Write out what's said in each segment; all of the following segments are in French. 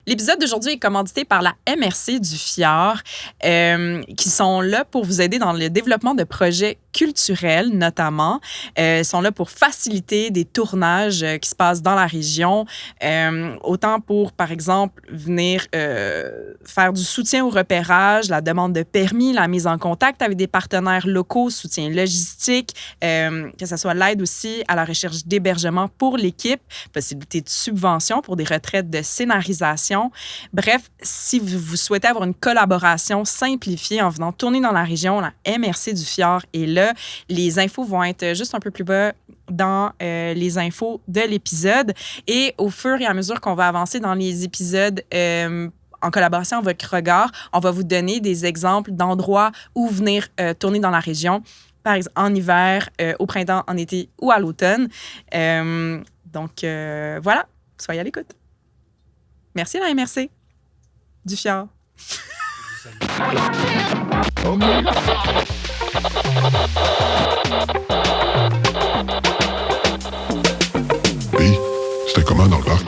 L'épisode d'aujourd'hui est commandité par la MRC du Fjord, qui sont là pour vous aider dans le développement de projets culturels, notamment. Ils sont là pour faciliter des tournages qui se passent dans la région, autant pour, par exemple, venir faire du soutien au repérage, la demande de permis, la mise en contact avec des partenaires locaux, soutien logistique, que ce soit l'aide aussi à la recherche d'hébergement pour l'équipe, possibilité de subvention pour des retraites de scénarisation. Bref, si vous souhaitez avoir une collaboration simplifiée en venant tourner dans la région, la MRC du Fjord est là. Les infos vont être juste un peu plus bas dans les infos de l'épisode. Et au fur et à mesure qu'on va avancer dans les épisodes en collaboration avec Regard, on va vous donner des exemples d'endroits où venir tourner dans la région, par exemple en hiver, au printemps, en été ou à l'automne. Donc, voilà, soyez à l'écoute. Merci à la MRC du Fjord. Puis, c'était comment dans le parc?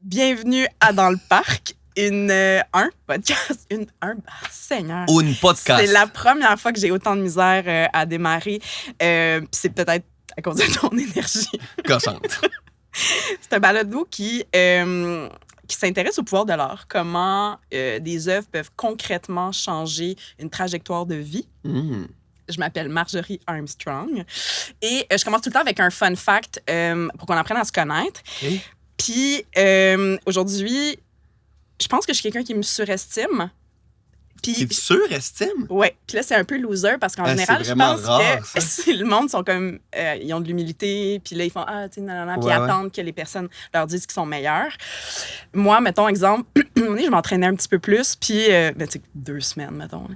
Bienvenue à Dans le parc, un podcast, Seigneur. Ou une podcast. C'est la première fois que j'ai autant de misère à démarrer. Puis c'est peut-être à cause de ton énergie. Gossante. C'est un balado qui s'intéresse au pouvoir de l'art. Comment des œuvres peuvent concrètement changer une trajectoire de vie. Je m'appelle Marjorie Armstrong. Et je commence tout le temps avec un fun fact pour qu'on apprenne à se connaître. Okay. Puis aujourd'hui, je pense que je suis quelqu'un qui me surestime. Puis Tu te surestimes? ouais. Puis là, c'est un peu loser parce qu'en général, je pense que le monde sont comme ils ont de l'humilité. Puis là, ils font tu sais, non. Puis ils attendent que les personnes leur disent qu'ils sont meilleurs. Moi, mettons exemple, je m'entraînais un petit peu plus. Puis tu sais, 2 semaines, mettons.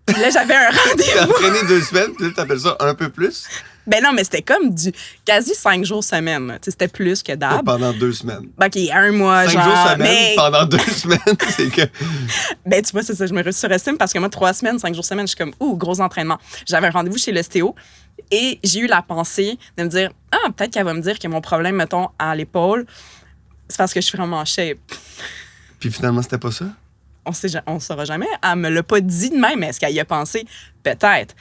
Puis là, j'avais un rendez-vous. Tu as entraîné 2 semaines, puis là, t'appelles ça un peu plus? Ben non, mais c'était comme du quasi 5 jours semaine. Tu sais, c'était plus que d'hab. Pendant 2 semaines. OK, 1 mois, 5 genre. jours semaine, mais... pendant 2 semaines, c'est que... Ben, tu vois, c'est ça, je me surestime parce que moi, 3 semaines, 5 jours semaine, je suis comme, gros entraînement. J'avais un rendez-vous chez l'ostéo et j'ai eu la pensée de me dire, peut-être qu'elle va me dire que mon problème, mettons, à l'épaule, c'est parce que je suis vraiment en shape. Puis finalement, c'était pas ça? On ne saura jamais. Elle me l'a pas dit de même, mais est-ce qu'elle y a pensé? Peut-être.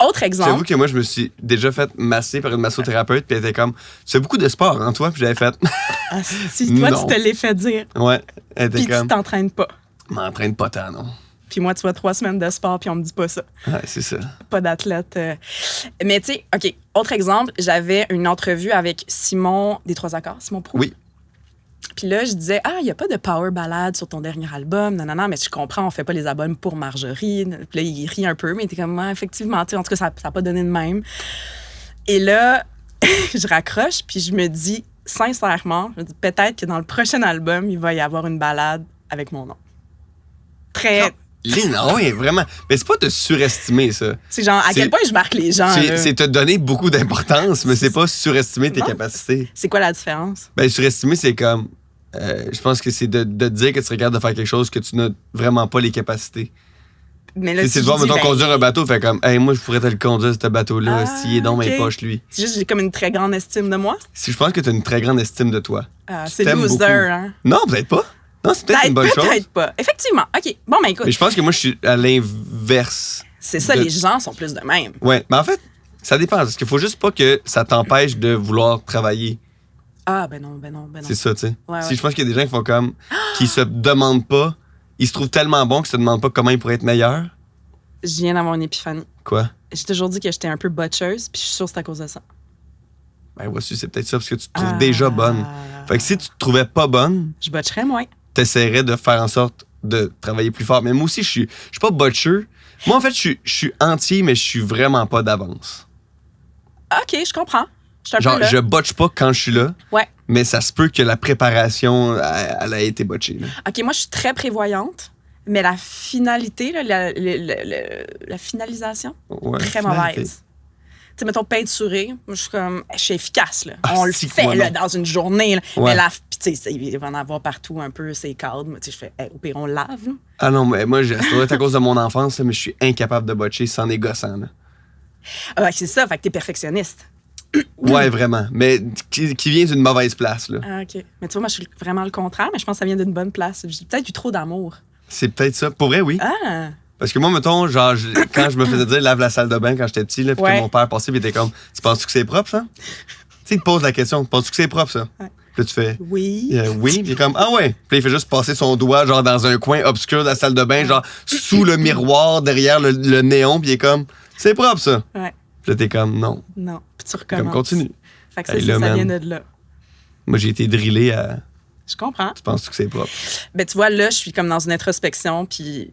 Autre exemple. J'avoue que moi, je me suis déjà fait masser par une massothérapeute, puis elle était comme, tu fais beaucoup de sport, hein, toi? Puis j'avais fait. Si toi, tu te l'es fait dire. Ouais, elle était puis comme. Puis tu t'entraînes pas. Je m'entraîne pas tant, non. Puis moi, tu vois, 3 semaines de sport, puis on me dit pas ça. Ouais, c'est ça. Pas d'athlète. Mais tu sais, OK, autre exemple, j'avais une entrevue avec Simon des 3 accords, Simon Proulx. Oui. Puis là, je disais, il n'y a pas de power ballade sur ton dernier album. Non, mais je comprends, on fait pas les albums pour Marjorie. Puis là, il rit un peu, mais il était comme, effectivement, en tout cas, ça n'a pas donné de même. Et là, je raccroche, puis je me dis, sincèrement, peut-être que dans le prochain album, il va y avoir une ballade avec mon nom. Très... Non, oui, vraiment. Mais c'est pas te surestimer, ça. C'est genre, à quel point je marque les gens. C'est te donner beaucoup d'importance, mais c'est pas surestimer tes capacités. C'est quoi la différence? Ben, surestimer, c'est comme... je pense que c'est de te dire que tu regardes de faire quelque chose que tu n'as vraiment pas les capacités. Mais là, c'est de voir, mettons, conduire un bateau, fait comme, hey, moi, je pourrais te le conduire, ce bateau-là, s'il est dans mes poches, lui. C'est juste que j'ai comme une très grande estime de moi? Si je pense que tu as une très grande estime de toi. C'est loser, beaucoup. Hein? Non, peut-être pas. Non, c'est peut-être une bonne chose. Peut-être pas. Effectivement. OK. Bon, ben écoute. Mais je pense que moi, je suis à l'inverse. C'est ça, les gens sont plus de même. Ouais. Mais en fait, ça dépend. Parce qu'il faut juste pas que ça t'empêche de vouloir travailler. Ben non. C'est ça, tu sais. Ouais. Si je pense qu'il y a des gens qui font comme... qui se demandent pas... Ils se trouvent tellement bons qu'ils se demandent pas comment ils pourraient être meilleurs. Je viens d'avoir une épiphanie. Quoi? J'ai toujours dit que j'étais un peu botcheuse, puis je suis sûre que c'est à cause de ça. Ben voici, c'est peut-être ça, parce que tu te trouves déjà bonne. Fait que si tu te trouvais pas bonne... Je botcherais moins. T'essaierais de faire en sorte de travailler plus fort. Mais moi aussi, je suis pas botcher. Moi, en fait, je suis entier, mais je suis vraiment pas d'avance. OK, je comprends. Genre, je botche pas quand je suis là. Ouais. Mais ça se peut que la préparation, elle a été botchée. Là. OK, moi, je suis très prévoyante, mais la finalité, là, la finalisation, très mauvaise. sais, mettons, peinturer, moi, je suis comme, je suis efficace, là. Ah, On le si, fait, moi, là, non. dans une journée, là. Ouais. Mais là, puis tu sais, il va en avoir partout un peu, ces cadres. Tu sais, je fais, au pire, on le lave, là. Ah non, mais moi, ça doit être à cause de mon enfance, là, mais je suis incapable de botcher sans des gossants. Là. Ah, ouais, c'est ça, fait que t'es perfectionniste. Ouais, vraiment. Mais qui vient d'une mauvaise place. Là. Ah, OK. Mais tu vois, moi, je suis vraiment le contraire, mais je pense que ça vient d'une bonne place. J'ai peut-être eu trop d'amour. C'est peut-être ça. Pour vrai, oui. Ah! Parce que moi, mettons, genre, quand je me faisais dire lave la salle de bain quand j'étais petit, là, puis Ouais. que mon père passait, puis il était comme, tu penses-tu que c'est propre, ça? Tu sais, il te pose la question, penses-tu que c'est propre, ça? Ouais. Puis là, tu fais, Oui. oui, puis il est comme, ah ouais. Puis là, il fait juste passer son doigt, genre, dans un coin obscur de la salle de bain, genre, sous le miroir, derrière le néon, puis il est comme, c'est propre, ça. Ouais. Puis là, t'es comme, non. Non. Puis tu Comme, recommences. continue. Fait que Hey, ça, là, ça man. vient de là. Moi, j'ai été drillé à, Je comprends. tu penses que c'est propre? Ben, tu vois, là, je suis comme dans une introspection, puis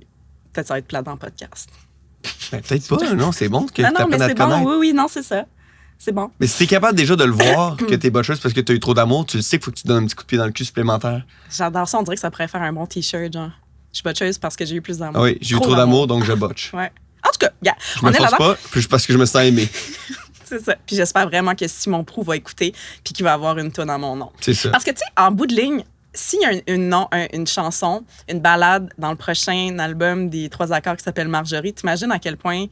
peut-être ça va être plat dans le podcast. Ben, peut-être pas, non, c'est bon que Non, non, mais t'apprennes à c'est te bon. connaître. Oui, oui, non, c'est ça. C'est bon. Mais si t'es capable déjà de le voir que t'es botcheuse parce que t'as eu trop d'amour, tu le sais qu'il faut que tu donnes un petit coup de pied dans le cul supplémentaire. J'adore ça. On dirait que ça pourrait faire un bon T-shirt, genre. Je suis botcheuse parce que j'ai eu plus d'amour. Ah oui, j'ai eu trop d'amour, donc je botche. Ouais. En tout cas, yeah, Je me on est force là-bas. pas, puis parce que je me sens aimé. C'est ça. Puis j'espère vraiment que Simon Proulx va écouter puis qu'il va avoir une tonne à mon nom. C'est ça. Parce que, tu sais, en bout de ligne, s'il y a une chanson, une ballade dans le prochain album des Trois Accords qui s'appelle Marjorie, t'imagines à quel point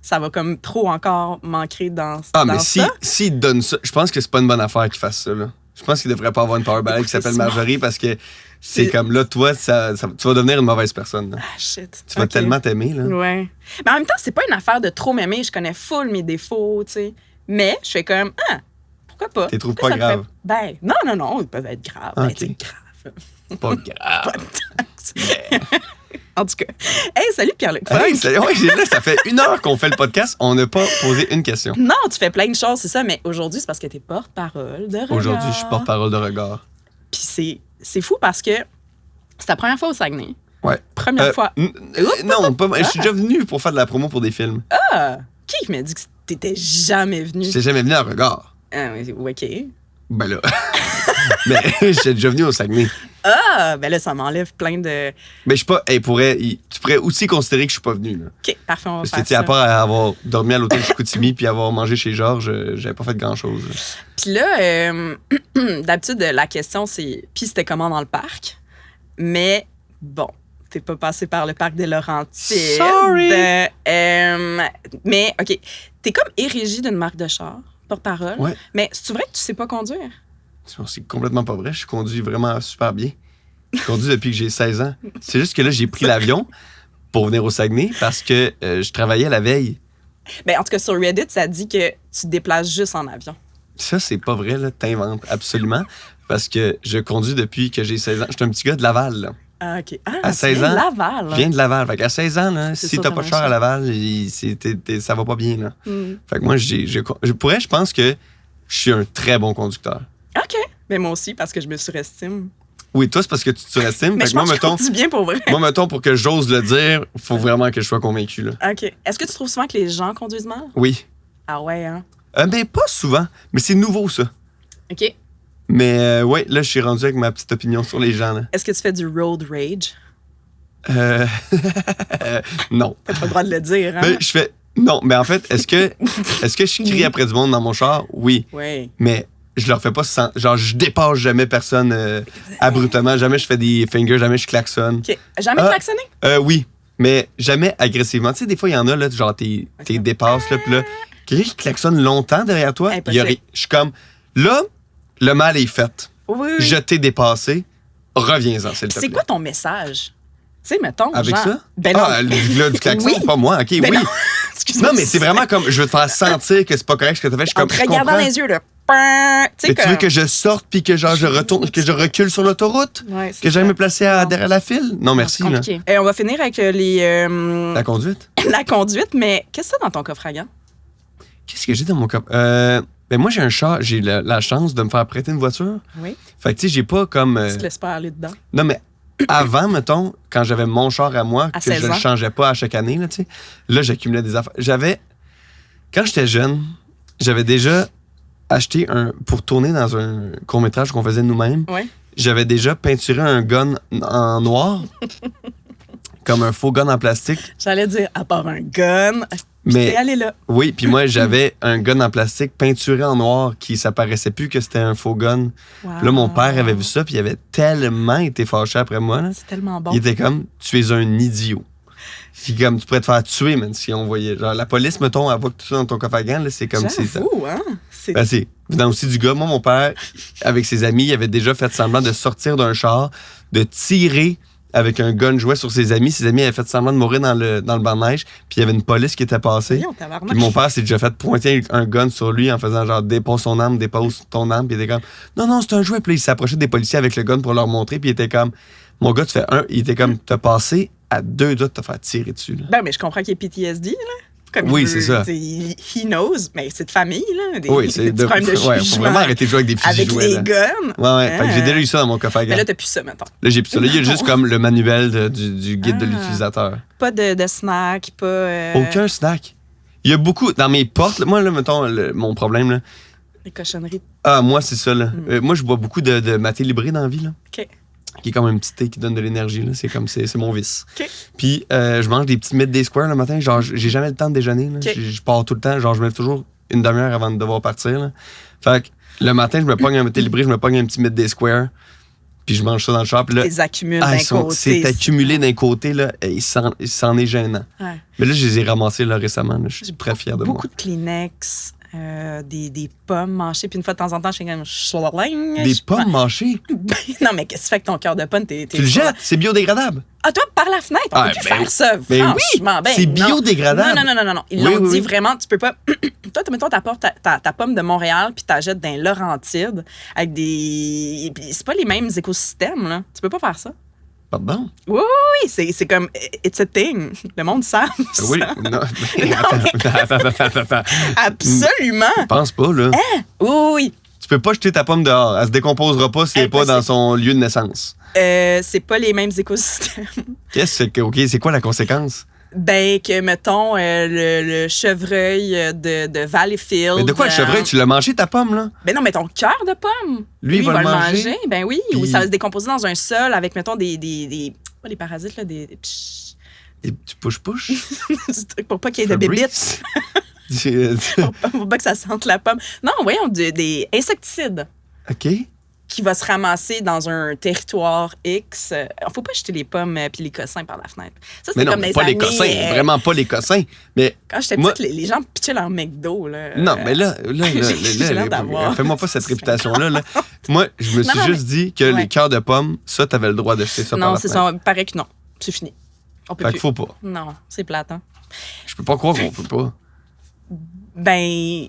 ça va comme trop encore manquer dans Ah, dans mais si, ça? s'il donne ça, je pense que c'est pas une bonne affaire qu'il fasse ça, là. Je pense qu'il devrait pas avoir une power ballad qui s'appelle Simon. Marjorie parce que c'est C'est- comme là, toi, tu vas devenir une mauvaise personne. Là. Ah, shit. Tu vas Ok. tellement t'aimer, là. Ouais. Mais en même temps, c'est pas une affaire de trop m'aimer. Je connais full mes défauts, tu sais. Mais je fais comme, pourquoi pas? T'es trouves Pourquoi pas ça me grave? fait- Ben, non, ils peuvent être graves. Ok. Ben, c'est grave. Pas grave. En tout cas. Hey, salut Pierre-Luc. Hey, là, ça fait 1 heure qu'on fait le podcast, on n'a pas posé une question. Non, tu fais plein de choses, c'est ça, mais aujourd'hui, c'est parce que t'es porte-parole de regard. Aujourd'hui, je suis porte-parole de regard. Puis c'est fou parce que c'est ta première fois au Saguenay. Ouais. Première fois. Non, pas, je suis déjà venu pour faire de la promo pour des films. Ah! Qui m'a dit que t'étais jamais venu? J'étais jamais venu à regard. Ah, oui, OK. Ben là. Mais j'étais déjà venu au Saguenay. Ah! Ben là, ça m'enlève plein de... Mais je suis pas. Hey, tu pourrais aussi considérer que je suis pas venu. Là. OK, parfait, on va Parce que, faire tu sais, à ça. part avoir dormi à l'hôtel Chicoutimi puis avoir mangé chez Georges, j'avais pas fait grand-chose. Puis là, d'habitude, la question, c'est... Puis c'était comment dans le parc? Mais bon, t'es pas passé par le parc des Laurentides. Sorry! Mais, OK, t'es comme érigé d'une marque de char, porte-parole. Ouais. Mais c'est vrai que tu sais pas conduire? C'est complètement pas vrai. Je conduis vraiment super bien. Je conduis depuis que j'ai 16 ans. C'est juste que là, j'ai pris l'avion pour venir au Saguenay parce que je travaillais la veille. Ben, en tout cas, sur Reddit, ça dit que tu te déplaces juste en avion. Ça, c'est pas vrai, là. T'inventes absolument. Parce que je conduis depuis que j'ai 16 ans. Je suis un petit gars de Laval, là. Ah, OK. Ah, À tu 16 viens de ans, Laval. Je viens de Laval. Fait qu'à 16 ans, là, C'est si sûr, t'as pas t'as de char un à char. Laval, ça va pas bien, là. Mm. Fait que moi, je pense que je suis un très bon conducteur. OK. Mais moi aussi, parce que je me surestime. Oui, toi, c'est parce que tu te surestimes. Mais Fait je que moi, pense que je mettons, conduis bien pour vrai. pour que j'ose le dire, il faut vraiment que je sois convaincu, là. OK. Est-ce que tu trouves souvent que les gens conduisent mal? Oui. Ah ouais, hein? Ben, pas souvent. Mais c'est nouveau, ça. OK. Mais ouais, là, je suis rendu avec ma petite opinion sur les gens, là. Est-ce que tu fais du road rage? Non. T'as pas le droit de le dire, hein? Ben, je fais... Non, mais en fait, est-ce que je crie après du monde dans mon char? Oui. Oui. Mais je leur fais pas sans... Genre, je dépasse jamais personne abruptement. Jamais je fais des fingers, jamais je klaxonne. OK. Jamais klaxonné? Oui, mais jamais agressivement. Tu sais, des fois, il y en a, là, genre, t'es dépasses, là, puis là, quelqu'un qui klaxonne longtemps derrière toi, Impossible. je suis comme, là, le mal est fait. Oui. Je t'ai dépassé, reviens-en, s'il te plaît. C'est quoi ton message? Tu sais, mettons, Avec genre... ça? Ben non. Ah, là, du klaxon, Oui. pas moi, OK, Ben oui. non. Excuse-moi. Non, mais c'est vraiment comme, je veux te faire sentir que c'est pas correct ce que t'as fait. Je suis En comme, te je regardant comprends. dans les yeux, là. Pin! Tu sais, Mais tu veux que je sorte puis que genre je retourne, que je recule sur l'autoroute? Ouais, c'est Que j'aille ça. me placer Non. derrière la file? Non, merci. C'est Là. compliqué. Et on va finir avec La conduite? la conduite, mais qu'est-ce que t'as dans ton coffre à gants? Qu'est-ce que j'ai dans mon cap? Ben moi, j'ai un char. J'ai la chance de me faire prêter une voiture. Oui. Fait que, tu sais, j'ai pas comme... Tu te laisses pas aller dedans. Non, mais avant, mettons, quand j'avais mon char à moi, À que 16 je le ans. changeais pas à chaque année, là, tu sais, là, j'accumulais des affaires. Quand j'étais jeune, j'avais déjà acheté pour tourner dans un court-métrage qu'on faisait nous-mêmes. Oui. J'avais déjà peinturé un gun en noir, comme un faux gun en plastique. J'allais dire, à part un gun, T'es allé là. Oui, puis moi, j'avais un gun en plastique peinturé en noir qui ça paraissait plus que c'était un faux gun. Wow. Puis là, mon père avait vu ça, puis il avait tellement été fâché après moi. Là. C'est tellement bon. Il était comme, tu es un idiot. Puis comme, tu pourrais te faire tuer, même si on voyait. Genre, la police, mettons, elle voit que tout ça dans ton coffre à gants, là, c'est comme si... J'avoue, hein? Ben, c'est venant aussi du gars. Moi, mon père, avec ses amis, il avait déjà fait semblant de sortir d'un char, de tirer avec un gun jouet sur ses amis. Ses amis avaient fait semblant de mourir dans le banc de neige, puis il y avait une police qui était passée. Voyons, tabarnak. Puis mon père s'est déjà fait pointer un gun sur lui en faisant genre dépose ton âme, dépose ton âme. Puis il était comme non, c'est un jouet. Puis là, il s'approchait des policiers avec le gun pour leur montrer. Puis il était comme mon gars, il était comme t'as passé à 2 doigts de te faire tirer dessus. Là. Ben, mais je comprends qu'il y ait PTSD, là. Comme Oui, il c'est ça. He knows, mais c'est de famille, là. Oui, c'est des problèmes de ouais, faut jugement vraiment arrêter de jouer avec des fusils avec jouets. les Là. guns. Ouais. Fait que j'ai déjà eu ça dans mon coffre à gants. Mais là, t'as plus ça, mettons. Là, j'ai plus ça. Là, il y a juste comme le manuel du guide de Ah. l'utilisateur. Pas de snack, pas... Aucun snack. Il y a beaucoup. Dans mes portes, là, moi, là, mettons, mon problème, là. Les cochonneries. Ah, moi, c'est ça, là. Moi, je bois beaucoup de maté libré dans la vie, là. OK. Qui est comme un petit thé qui donne de l'énergie, là. C'est comme, c'est mon vice. OK. Puis, je mange des petits Midday Square le matin. Genre, j'ai jamais le temps de déjeuner, là. OK. Je pars tout le temps. Genre, je me lève toujours une demi-heure avant de devoir partir, là. Fait que le matin, je me pogne un maté libré, je me pogne un petit Midday Square. Puis, je mange ça dans le shop. Puis là, Les accumules d'un côté. c'est accumulé d'un côté, là. Et il s'en est gênant. Ouais. Mais là, je les ai ramassés, là, récemment. Là. Je suis J'ai très fier de moi. Beaucoup de Kleenex, des pommes mâchées, puis une fois de temps en temps, je fais comme schling. Des pommes mâchées? Non, mais qu'est-ce que tu fais avec ton cœur de pomme? T'es Tu le jettes? C'est biodégradable. Ah, toi, par la fenêtre, on peut plus faire ça. Ben Franchement, oui, ben c'est non. biodégradable. Non. Ils Oui, l'ont oui, dit oui. vraiment, tu peux pas. Toi, mettons, t'apportes ta pomme de Montréal, puis t'achètes dans Laurentides avec des. Puis c'est pas les mêmes écosystèmes, là. Tu peux pas faire ça. Pardon? Oui, c'est comme. It's a thing. Le monde sait. Oui. Non. Attends. Absolument. Je pense pas, là. Oui. Tu peux pas jeter ta pomme dehors. Elle se décomposera pas si elle n'est pas dans son lieu de naissance. C'est pas les mêmes écosystèmes. Qu'est-ce que. OK, c'est quoi la conséquence? Ben, que, mettons, le chevreuil de Valleyfield. Mais de quoi le chevreuil? Tu l'as mangé, ta pomme, là? Ben non, mais ton cœur de pomme. Lui, il va le manger. Ben oui. Puis- Ou ça va se décomposer dans un sol avec, mettons, des pas les parasites, là, des Des petits push-push? du truc pour pas qu'il y ait de bébites, pour pas que ça sente la pomme. Non, voyons, des insecticides OK. qui va se ramasser dans un territoire X. Faut pas jeter les pommes puis les cossins par la fenêtre. Ça, Mais c'était non, comme des pas les années, cossins. Vraiment pas les cossins. Mais Quand j'étais moi- petite, les gens pitchaient leur McDo, là. non, mais là, j'ai l'air d'avoir. fais-moi pas cette réputation-là. Là. Moi, je me suis Non, juste dit que ouais. les cœurs de pommes, ça, t'avais le droit d'acheter ça par Non, la c'est fenêtre. ça. Paraît que non. C'est fini. On peut Fait plus. qu'il faut pas. Non, c'est plate, hein? Je peux pas croire qu'on peut pas. Ben,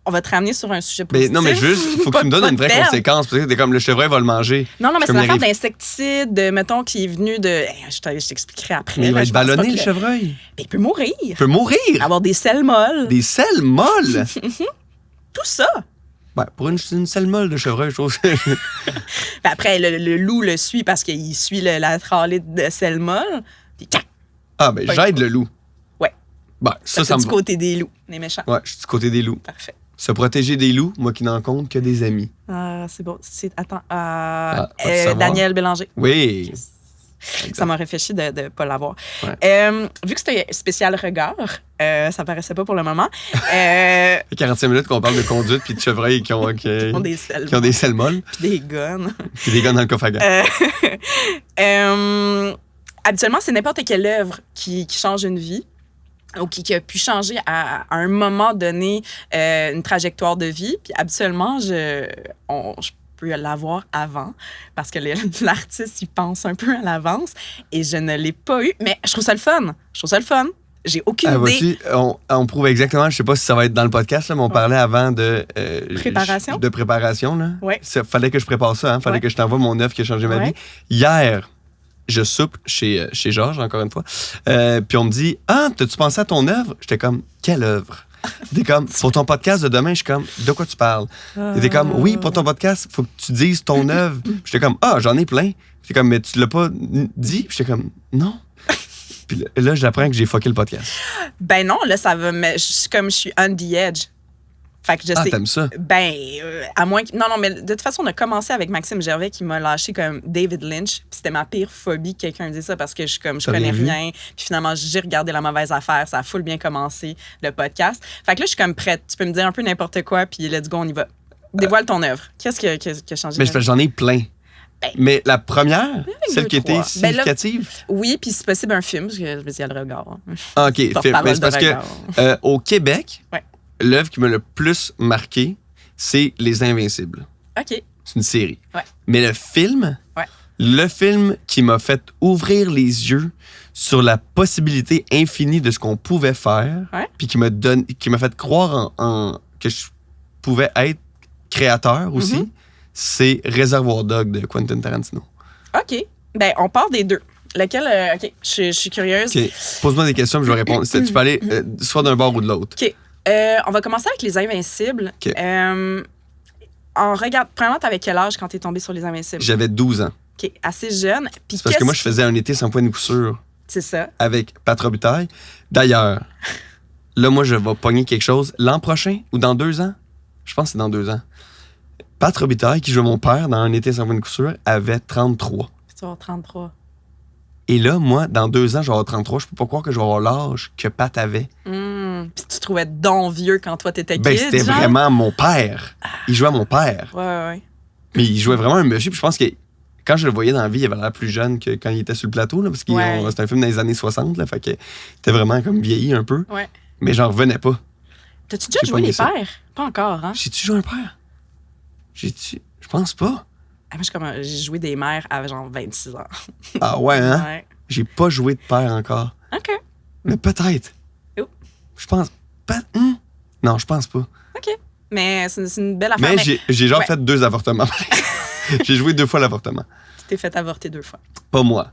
on va te ramener sur un sujet Mais positif. non, mais juste, il faut que tu me donnes Pas une de vraie perte. conséquence. Parce que t'es comme le chevreuil va le manger. Non, mais c'est Comme l'affaire les- d'insecticide, mettons, qui est venu de... Je t'expliquerai après. Mais il là, va je être pense pas ballonné, que le chevreuil. Ben, il peut mourir. Il peut mourir. Avoir des selles molles. Des selles molles. Tout ça. Ben, pour une selle molle de chevreuil, je trouve. Ben, après, le loup le suit parce qu'il suit la tralée de selles molles. Puis, tac, Ah, ben, j'aide le loup. Ouais. Ben, ça c'est me du va. côté des loups, des méchants. Ouais, je suis du côté des loups. Parfait. Se protéger des loups, moi qui n'en compte que des amis. Ah, c'est beau. Attends. pas de savoir. Daniel Bélanger. Oui. Ça m'aurait fait chier de ne pas l'avoir. Ouais. Vu que c'était spécial regard, ça paraissait pas pour le moment. Ça fait 45 minutes qu'on parle de conduite puis de chevreuils qui ont des selles, qui ont des selles molles puis des guns. puis des gars dans le coffre à gants. Habituellement, c'est n'importe quelle œuvre qui change une vie ou qui a pu changer à un moment donné une trajectoire de vie. Puis habituellement, je peux l'avoir avant parce que l'artiste, il pense un peu à l'avance et je ne l'ai pas eu. Mais je trouve ça le fun. J'ai aucune idée. Vois-tu, on prouve exactement, je sais pas si ça va être dans le podcast, là, mais on parlait avant de... Préparation? De préparation, là. Ouais. Fallait que je prépare ça, hein. Fallait Ouais. que je t'envoie mon œuvre qui a changé ma Ouais. vie. Hier, je soupe chez Georges, encore une fois. Puis on me dit, « Ah, t'as-tu pensé à ton œuvre? » J'étais comme, « Quelle œuvre? » T'es comme, pour ton podcast de demain, je suis comme, de quoi tu parles? T'es comme, oui, pour ton podcast, faut que tu dises ton œuvre. J'étais comme, ah, j'en ai plein. J'étais comme, mais tu l'as pas dit? J'étais comme, non. Puis là, j'apprends que j'ai fucké le podcast. Ben non, là, ça va. Mais comme je suis on the edge. Fait que je sais. T'aimes ça? Ben, à moins que. Non, mais de toute façon, on a commencé avec Maxime Gervais qui m'a lâché comme David Lynch. Puis c'était ma pire phobie que quelqu'un dise ça parce que je T'as connais bien vu? rien. Puis finalement, j'ai regardé La Mauvaise Affaire. Ça a full bien commencé, le podcast. Fait que là, je suis comme prête. Tu peux me dire un peu n'importe quoi, puis let's go, on y va. Dévoile ton œuvre. Qu'est-ce qui a changé? Mais j'en ai plein. Ben, mais la première, celle deux, qui était trois. Ben là- significative. Oui, puis c'est possible un film, parce que je me dis, il y a le regard. Hein. OK, film. Porte-parole Mais c'est parce de que regard. au Québec, Ouais. l'œuvre qui m'a le plus marqué, c'est Les Invincibles. OK. C'est une série. Ouais. Mais le film, Ouais. le film qui m'a fait ouvrir les yeux sur la possibilité infinie de ce qu'on pouvait faire, Ouais. puis qui m'a fait croire que je pouvais être créateur aussi, Mm-hmm. c'est Reservoir Dogs de Quentin Tarantino. OK. Ben, on part des deux. Lequel, OK, je suis curieuse. OK. Pose-moi des questions, puis je vais répondre. Tu peux aller soit d'un bord ou de l'autre. OK. On va commencer avec Les Invincibles. OK. Premièrement, t'avais quel âge quand t'es tombé sur Les Invincibles? J'avais 12 ans. OK, assez jeune. Puis C'est parce que moi, je faisais un été sans point de coup sûr C'est ça. avec Pat Robitaille. D'ailleurs, là, moi, je vais pogner quelque chose l'an prochain ou dans 2 ans. Je pense que c'est dans 2 ans. Pat Robitaille, qui jouait mon père dans un été sans point de coup sûr, avait 33. Puis tu vas avoir 33. Et là, moi, dans 2 ans, je vais avoir 33. Je peux pas croire que je vais avoir l'âge que Pat avait. Puis tu trouvais donc vieux quand toi, t'étais Ben, kid, c'était genre? vraiment mon père. Il jouait à mon père. Ouais. Mais il jouait vraiment un monsieur. Puis je pense que quand je le voyais dans la vie, il avait l'air plus jeune que quand il était sur le plateau. Là, parce que Ouais. c'était un film dans les années 60. Là, fait que il était vraiment comme vieilli un peu. Ouais. Mais j'en revenais pas. T'as-tu déjà J'ai joué pogné les ça. pères? Pas encore, hein? J'ai-tu joué un père? J'ai-tu? Je pense pas. Ah, moi, j'ai joué des mères à genre 26 ans. Ah ouais, hein? Ouais. J'ai pas joué de père encore. OK. Mais peut-être. Oh. Je pense. Non, je pense pas. OK. Mais c'est une belle affaire. Mais j'ai genre Ouais. fait 2 avortements. J'ai joué 2 fois l'avortement. Tu t'es fait avorter 2 fois. Pas moi.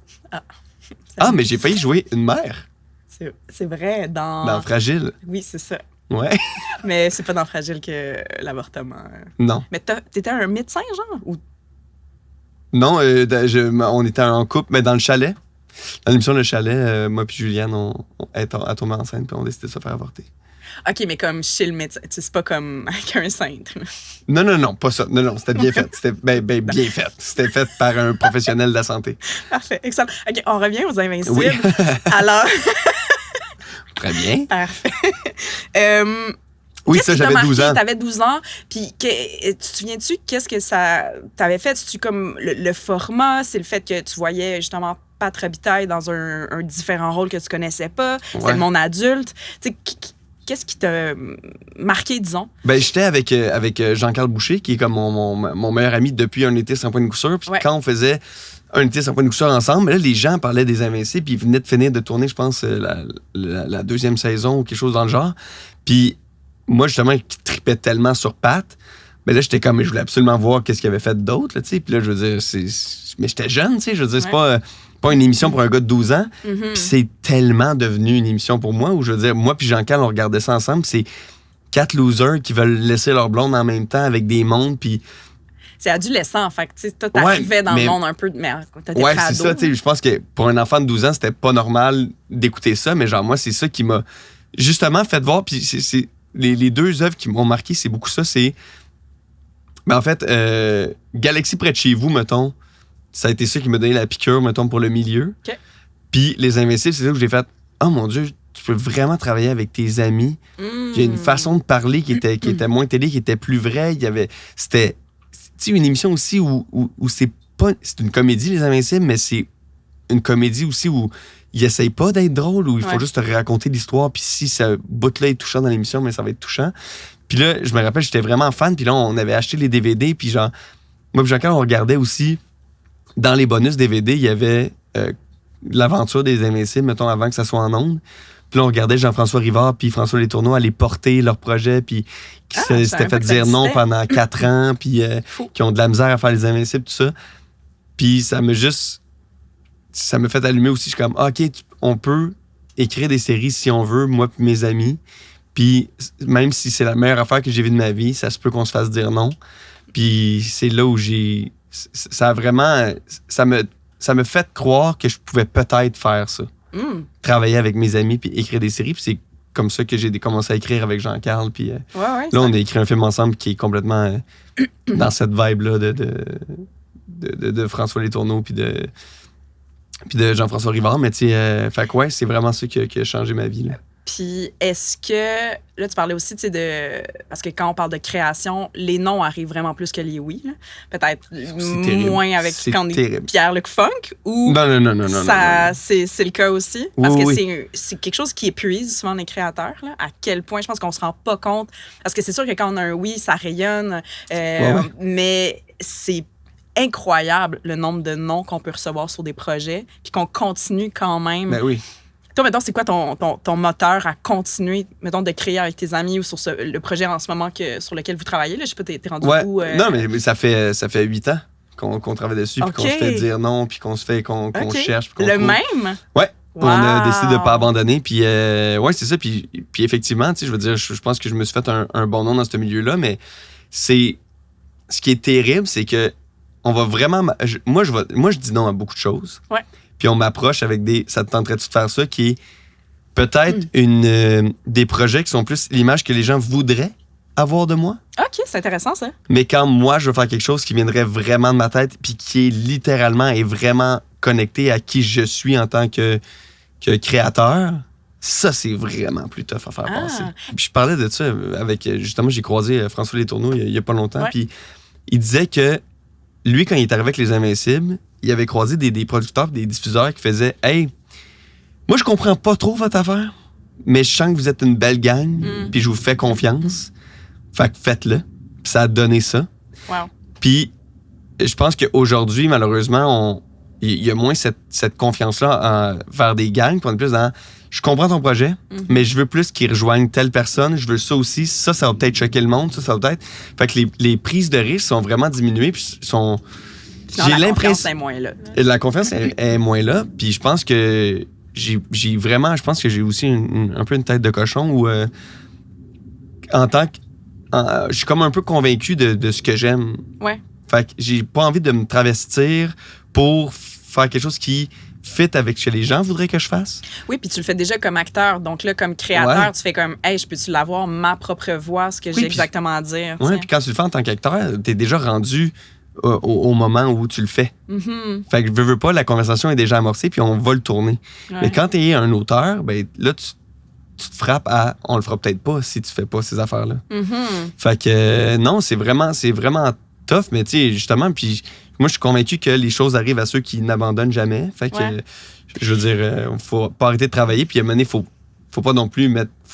Ça- Mais j'ai failli jouer une mère C'est vrai, dans Fragile. Oui, c'est ça. Ouais. Mais c'est pas dans Fragile que l'avortement. Non. Mais t'étais un médecin, genre? Ou... Non, on était en couple, mais dans le chalet. Dans l'émission Le Chalet, moi puis Juliane, on est tombé enceinte puis on a décidé de se faire avorter. OK, mais comme chez le médecin. Tu sais, c'est pas comme avec un cintre. Non, pas ça. Non, c'était bien fait. C'était bien fait. C'était fait par un professionnel de la santé. Parfait, excellent. OK, on revient aux Invincibles. Oui. Alors, Très bien. parfait. Oui, Qu'est-ce ça, qui t'a j'avais marqué? 12 ans. T'avais 12 ans. Puis, tu te souviens-tu, qu'est-ce que ça t'avait fait? C'est-tu comme le format? C'est le fait que tu voyais justement Pat Robitaille dans un différent rôle que tu connaissais pas? C'était Ouais. le monde adulte. Tu sais, qu'est-ce qui t'a marqué, disons? Ben, j'étais avec Jean-Carl Boucher, qui est comme mon meilleur ami depuis un été sans point de coup sûr. Puis Ouais. quand on faisait un été sans point de coup sûr ensemble, là, les gens parlaient des Invincibles, puis ils venaient de finir de tourner, je pense, la 2e saison ou quelque chose dans le genre. Puis moi, justement, qui tripais tellement sur Pat, ben là, j'étais comme, je voulais absolument voir qu'est-ce qu'il avait fait d'autre, là, tu sais. Puis là, je veux dire, mais j'étais jeune, tu sais, je veux dire, c'est pas une émission pour un gars de 12 ans. Mhm. Puis c'est tellement devenu une émission pour moi où, je veux dire, moi puis Jean-Carl, on regardait ça ensemble. C'est 4 losers qui veulent laisser leur blonde en même temps avec des mondes. Puis C'est adolescent, fait que tu sais, toi, t'arrivais dans le monde un peu, mais t'étais ouais, pas c'est ado. ça. Tu sais, je pense que pour un enfant de 12 ans, c'était pas normal d'écouter ça. Mais genre, moi, c'est ça qui m'a justement fait voir. Puis c'est les 2 œuvres qui m'ont marqué, c'est beaucoup ça. C'est. Ben en fait, Galaxie près de chez vous, mettons, ça a été ça qui m'a donné la piqûre, mettons, pour le milieu. OK. Puis Les Invincibles, c'est là où j'ai fait oh mon Dieu, tu peux vraiment travailler avec tes amis. Il y a une façon de parler qui était moins télé, qui était plus vraie. C'était une émission aussi où c'est une comédie, Les Invincibles, mais c'est une comédie aussi où il essaye pas d'être drôle, où il faut Ouais. juste te raconter l'histoire. Puis si ce bout-là est touchant dans l'émission, mais ça va être touchant. Puis là, je me rappelle, j'étais vraiment fan. Puis là, on avait acheté les DVD. Puis genre, moi et Jean-Claude, on regardait aussi, dans les bonus DVD, il y avait l'aventure des Invincibles, mettons, avant que ça soit en ondes. Puis là, on regardait Jean-François Rivard puis François Letourneau aller porter leur projet, puis qui je savais s'étaient pas fait que ça dire non existait. pendant 4 ans, puis Fou. qui ont de la misère à faire les Invincibles, tout ça. Puis ça me fait allumer aussi. Je suis comme, OK, on peut écrire des séries si on veut, moi et mes amis. Puis même si c'est la meilleure affaire que j'ai vue de ma vie, ça se peut qu'on se fasse dire non. Puis c'est là où ça a vraiment. Ça me fait croire que je pouvais peut-être faire ça. Travailler avec mes amis puis écrire des séries. Puis c'est comme ça que j'ai commencé à écrire avec Jean-Carl. Puis Ouais, là, on a écrit un film ensemble qui est complètement dans cette vibe-là de François Letourneau puis de Jean-François Rivard. Mais tu sais, fait que ouais, c'est vraiment ça qui a changé ma vie, là. Puis, est-ce que. Là, tu parlais aussi, tu sais, de. Parce que quand on parle de création, les noms arrivent vraiment plus que les oui. Là. Peut-être moins avec quand on est Pierre-Luc Funk ou. Non. C'est le cas aussi. Parce Oui, que c'est quelque chose qui épuise souvent les créateurs. Là, à quel point, je pense qu'on se rend pas compte. Parce que c'est sûr que quand on a un oui, ça rayonne. Mais c'est incroyable le nombre de noms qu'on peut recevoir sur des projets, puis qu'on continue quand même. Ben oui. Toi, mettons, c'est quoi ton moteur à continuer, mettons, de créer avec tes amis ou sur le projet en ce moment sur lequel vous travaillez? Là? Je sais pas, t'es rendu où? Non, mais ça fait 8 ans qu'on travaille dessus, puis qu'on se fait dire non, puis qu'on cherche. Puis qu'on le trouve. Même? Ouais. Wow. On a décidé de ne pas abandonner. Puis, ouais, c'est ça. Puis effectivement, tu sais, je veux dire, je pense que je me suis fait un bon nom dans ce milieu-là, mais ce qui est terrible, c'est que on va vraiment. Moi, je dis non à beaucoup de choses. Ouais. Puis on m'approche avec ça te tenterait-tu de faire ça, qui est peut-être des projets qui sont plus l'image que les gens voudraient avoir de moi. OK, c'est intéressant, ça. Mais quand moi, je veux faire quelque chose qui viendrait vraiment de ma tête, puis qui est littéralement et vraiment connecté à qui je suis en tant que créateur, ça, c'est vraiment plus tough à faire passer. Puis je parlais de ça avec, justement, j'ai croisé François Letourneau il y a pas longtemps, puis il disait que lui, quand il est arrivé avec Les Invincibles, il avait croisé des producteurs, des diffuseurs qui faisaient « Hey, moi, je comprends pas trop votre affaire, mais je sens que vous êtes une belle gang, puis je vous fais confiance. Fait que faites-le. » Puis ça a donné ça. Wow. Puis je pense qu'aujourd'hui, malheureusement, il y a moins cette confiance-là vers des gangs. Puis on est plus dans « Je comprends ton projet, mais je veux plus qu'ils rejoignent telle personne. Je veux ça aussi. Ça va peut-être choquer le monde. Ça va peut-être... » Fait que les prises de risque sont vraiment diminuées, puis sont... J'ai l'impression. La confiance est moins là. La confiance est moins là. Puis je pense que j'ai vraiment... Je pense que j'ai aussi un peu une tête de cochon où, en tant que... je suis comme un peu convaincu de ce que j'aime. Ouais. Fait que j'ai pas envie de me travestir pour faire quelque chose qui fit avec ce que les gens voudraient que je fasse. Oui, puis tu le fais déjà comme acteur. Donc là, comme créateur, tu fais comme, hey, je peux-tu l'avoir, ma propre voix, ce que j'ai exactement à dire. Oui, puis quand tu le fais en tant qu'acteur, t'es déjà rendu au moment où tu le fais. Fait que veux pas, la conversation est déjà amorcée, puis on va le tourner. Ouais. Mais quand t'es un auteur, ben là, tu te frappes à on le fera peut-être pas si tu fais pas ces affaires-là. Fait que non, c'est vraiment tough, mais tu sais, justement, puis moi, je suis convaincu que les choses arrivent à ceux qui n'abandonnent jamais. Fait que, je veux dire, faut pas arrêter de travailler, puis à un moment donné, faut pas non plus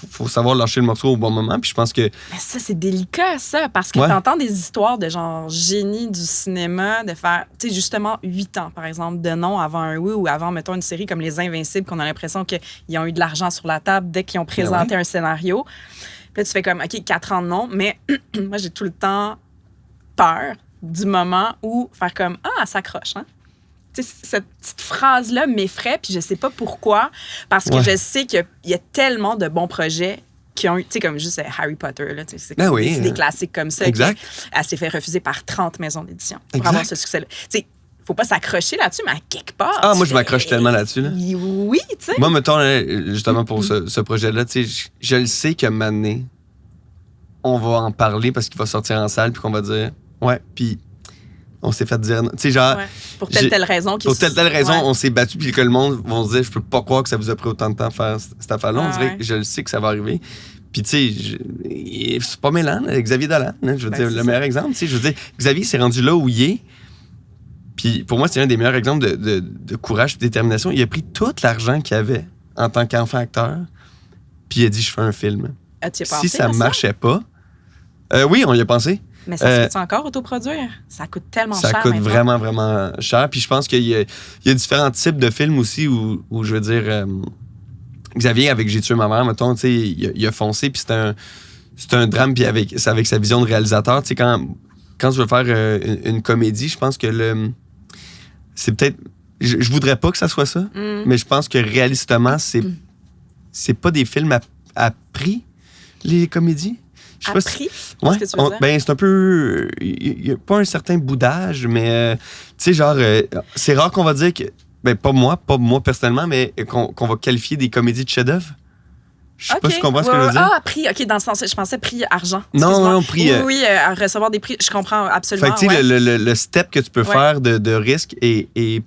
faut savoir lâcher le morceau au bon moment, puis je pense que... Mais ça, c'est délicat, ça, parce que t'entends des histoires de genre génie du cinéma, de faire, tu sais, justement, 8 ans, par exemple, de non avant un oui, ou avant, mettons, une série comme Les Invincibles, qu'on a l'impression qu'ils ont eu de l'argent sur la table dès qu'ils ont présenté un scénario. Puis là, tu fais comme, OK, 4 ans de non, mais moi, j'ai tout le temps peur du moment où faire comme, elle s'accroche, hein? Tu sais, cette petite phrase-là m'effraie, puis je sais pas pourquoi, parce que je sais qu'il y a tellement de bons projets qui ont eu, tu sais, comme juste Harry Potter, là, c'est des classiques comme ça. Exact. Elle s'est fait refuser par 30 maisons d'édition pour avoir ce succès-là. Tu sais, faut pas s'accrocher là-dessus, mais à quelque part. Ah, moi, je m'accroche tellement là-dessus. Là. Oui, tu sais. Moi, mettons, justement, pour ce projet-là, tu sais, je le sais que maintenant, on va en parler parce qu'il va sortir en salle, puis qu'on va dire, puis on s'est fait dire... Tu sais, genre... Pour telle raison. Pour telle raison, on s'est battu, puis que le monde va se dire, je peux pas croire que ça vous a pris autant de temps à faire cette affaire-là. On dirait que je le sais que ça va arriver. Puis, tu sais, c'est pas mêlant, là, Xavier Dolan, hein, je veux dire, le meilleur exemple. Tu sais, je veux dire, Xavier s'est rendu là où il est. Puis, pour moi, c'est un des meilleurs exemples de courage et de détermination. Il a pris tout l'argent qu'il avait en tant qu'enfant acteur, puis il a dit, je fais un film. As-tu si ça marchait pas... oui, on y a pensé. Mais ça se fait encore autoproduire? Ça coûte tellement cher. Ça coûte vraiment, vraiment cher. Puis je pense qu'il y a différents types de films aussi où je veux dire, Xavier, avec J'ai tué ma mère, mettons, tu sais, il a foncé, puis c'est un drame, puis avec sa vision de réalisateur. Tu sais, quand je veux faire une comédie, je pense que c'est peut-être... Je voudrais pas que ça soit ça, mais je pense que réalistement, c'est pas des films à prix, les comédies. À prix? Ouais, c'est un peu... Il n'y a pas un certain boudage, mais tu sais, genre, c'est rare qu'on va dire que... Ben, pas moi personnellement, mais qu'on va qualifier des comédies de chef-d'œuvre. Je sais pas si tu comprends ce que je veux dire. Ah, prix, OK, dans le sens, je pensais prix argent. Non, prix... Oui, à recevoir des prix, je comprends absolument. Fait que, tu sais, le step que tu peux faire de risque est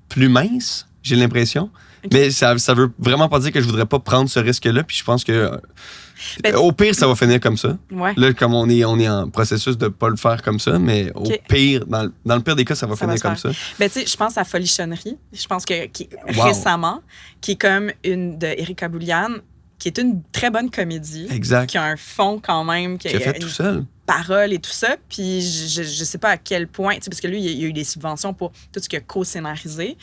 plus mince, j'ai l'impression. Okay. Mais ça veut vraiment pas dire que je voudrais pas prendre ce risque-là, puis je pense que... au pire, ça va finir comme ça. Ouais. Là, comme on est en processus de pas le faire comme ça, mais au pire, dans le pire des cas, ça va finir comme ça. Ben, tu sais, je pense à Folichonnerie. Je pense que récemment, qui est comme une de Erika Bouliane, qui est une très bonne comédie. Exact. Qui a un fond quand même. Qui a fait tout seul. Paroles et tout ça. Puis je sais pas à quel point, tu sais, parce que lui, il y a eu des subventions pour tout ce qu'il a co-scénarisé.